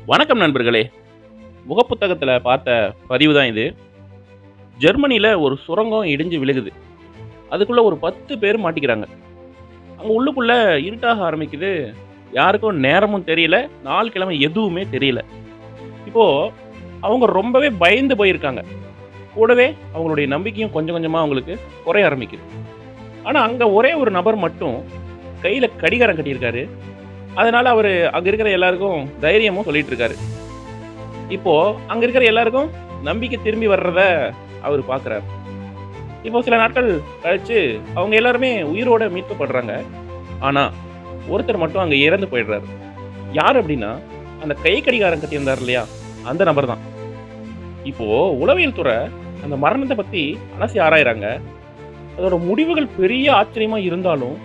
வணக்கம் நண்பர்களே. முகப்புத்தகத்தில் பார்த்த பதிவு தான் இது. ஜெர்மனியில் ஒரு சுரங்கம் இடிஞ்சு விழுகுது. அதுக்குள்ளே ஒரு 10 பேர் மாட்டிக்கிறாங்க. அங்கே உள்ளுக்குள்ளே இருட்டாக ஆரம்பிக்குது. யாருக்கும் நேரமும் தெரியல, நாள் கிழமை எதுவுமே தெரியல. இப்போது அவங்க ரொம்பவே பயந்து போயிருக்காங்க. கூடவே அவங்களுடைய நம்பிக்கையும் கொஞ்சம் கொஞ்சமாக அவங்களுக்கு குறைய ஆரம்பிக்குது. ஆனால் அங்கே ஒரே ஒரு நபர் மட்டும் கையில் கடிகாரம் கட்டியிருக்காரு. அதனால் அவர் அங்கே இருக்கிற எல்லாருக்கும் தைரியமும் சொல்லிட்டு இருக்காரு. இப்போது அங்கே இருக்கிற எல்லாருக்கும் நம்பிக்கை திரும்பி வர்றத அவர் பார்க்குறாரு. இப்போ சில நாட்கள் கழித்து அவங்க எல்லாருமே உயிரோடு மீட்கப்படுறாங்க. ஆனால் ஒருத்தர் மட்டும் அங்கே இறந்து போயிடுறாரு. யார் அப்படின்னா, அந்த கை கடிகாரம் கட்டியிருந்தார் இல்லையா, அந்த நபர் தான். இப்போது உளவியல் துறை அந்த மரணத்தை பற்றி அலசி ஆராயிறாங்க. அதோட முடிவுகள் பெரிய ஆச்சரியமாக இருந்தாலும்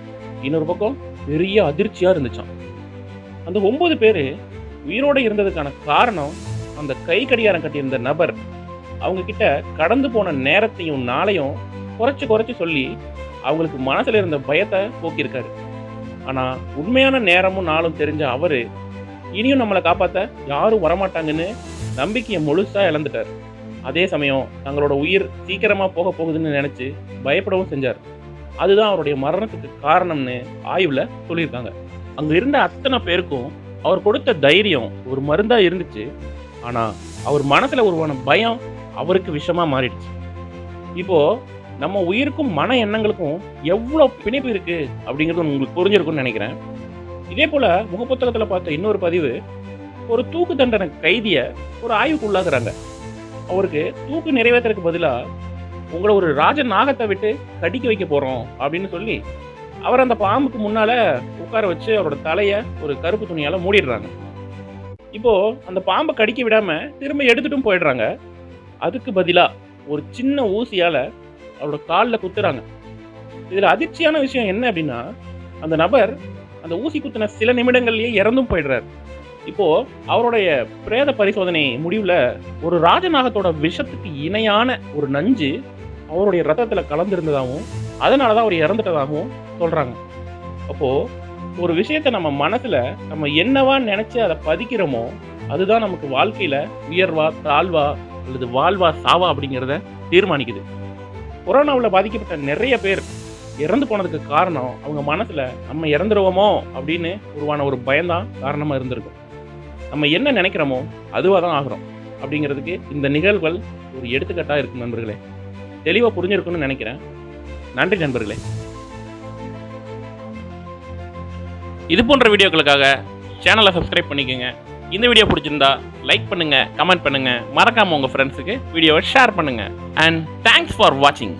இன்னொரு பக்கம் பெரிய அதிர்ச்சியாக இருந்துச்சான். அந்த 9 பேர் உயிரோடு இருந்ததுக்கான காரணம், அந்த கை கடிகாரம் கட்டியிருந்த நபர் அவங்க கிட்ட கடந்து போன நேரத்தையும் நாளையும் குறைச்சி சொல்லி அவங்களுக்கு மனசில் இருந்த பயத்தை போக்கியிருக்காரு. ஆனால் உண்மையான நேரமும் நாளும் தெரிஞ்ச அவர் இனியும் நம்மளை காப்பாற்ற யாரும் வரமாட்டாங்கன்னு நம்பிக்கையை முழுசாக இழந்துட்டார். அதே சமயம் தங்களோட உயிர் சீக்கிரமாக போக போகுதுன்னு நினச்சி பயப்படவும் செஞ்சார். அதுதான் அவருடைய மரணத்துக்கு காரணம்னு ஆய்வில் சொல்லியிருக்காங்க. அங்கே இருந்த அத்தனை பேருக்கும் அவர் கொடுத்த தைரியம் ஒரு மருந்தாக இருந்துச்சு. ஆனால் அவர் மனசில் உருவான பயம் அவருக்கு விஷமாக மாறிடுச்சு. இப்போது நம்ம உயிருக்கும் மன எண்ணங்களுக்கும் எவ்வளோ பிணைப்பு இருக்குது அப்படிங்கிறது உங்களுக்கு புரிஞ்சிருக்கும்னு நினைக்கிறேன். இதே போல் முகப்புத்தகத்தில் பார்த்த இன்னொரு பதிவு, ஒரு தூக்கு தண்டனை கைதியை ஒரு ஆய்வுக்கு உள்ளாக்குறாங்க. அவருக்கு தூக்கு நிறைவேற்றுறதுக்கு பதிலாக உங்களை ஒரு ராஜ நாகத்தை விட்டு கடிக்க வைக்க போகிறோம் அப்படின்னு சொல்லி அவர் அந்த பாம்புக்கு முன்னால் உட்கார வச்சு அவரோட தலையை ஒரு கருப்பு துணியால் மூடிடுறாங்க. இப்போது அந்த பாம்பை கடிக்க விடாமல் திரும்ப எடுத்துட்டும் போயிடுறாங்க. அதுக்கு பதிலாக ஒரு சின்ன ஊசியால் அவரோட காலில் குத்துறாங்க. இதில் அதிர்ச்சியான விஷயம் என்ன அப்படின்னா, அந்த நபர் அந்த ஊசி குத்தின சில நிமிடங்கள்லேயே இறந்தும் போயிடுறாரு. இப்போது அவருடைய பிரேத பரிசோதனை முடிவில் ஒரு ராஜநாகத்தோட விஷத்துக்கு இணையான ஒரு நஞ்சு அவருடைய ரத்தத்தில் கலந்துருந்ததாகவும் அதனால தான் அவர் இறந்துட்டதாகவும் சொல்கிறாங்க. அப்போது ஒரு விஷயத்தை நம்ம மனசில் நம்ம என்னவா நினச்சி அதை பதிக்கிறோமோ அதுதான் நமக்கு வாழ்க்கையில் உயர்வா தாழ்வா அல்லது வாழ்வா சாவா அப்படிங்கிறத தீர்மானிக்குது. கொரோனாவில் பாதிக்கப்பட்ட நிறைய பேர் இறந்து போனதுக்கு காரணம் அவங்க மனசில் நம்ம இறந்துருவோமோ அப்படின்னு உருவான ஒரு பயம்தான் காரணமாக இருந்திருக்கும். நம்ம என்ன நினைக்கிறோமோ அதுவாக தான் ஆகிறோம் அப்படிங்கிறதுக்கு இந்த நிகழ்வுகள் ஒரு எடுத்துக்காட்டாக இருக்கும் நண்பர்களே. தெளிவாக புரிஞ்சிருக்குன்னு நினைக்கிறேன். நன்றி நண்பர்களே. இது போன்ற வீடியோக்களுக்காக சேனலை சப்ஸ்கிரைப் பண்ணிக்கோங்க. இந்த வீடியோ பிடிச்சிருந்தா லைக் பண்ணுங்கள், கமெண்ட் பண்ணுங்கள், மறக்காமல் உங்கள் ஃப்ரெண்ட்ஸுக்கு வீடியோவை ஷேர் பண்ணுங்கள். அண்ட் தேங்க்ஸ் ஃபார் வாட்சிங்.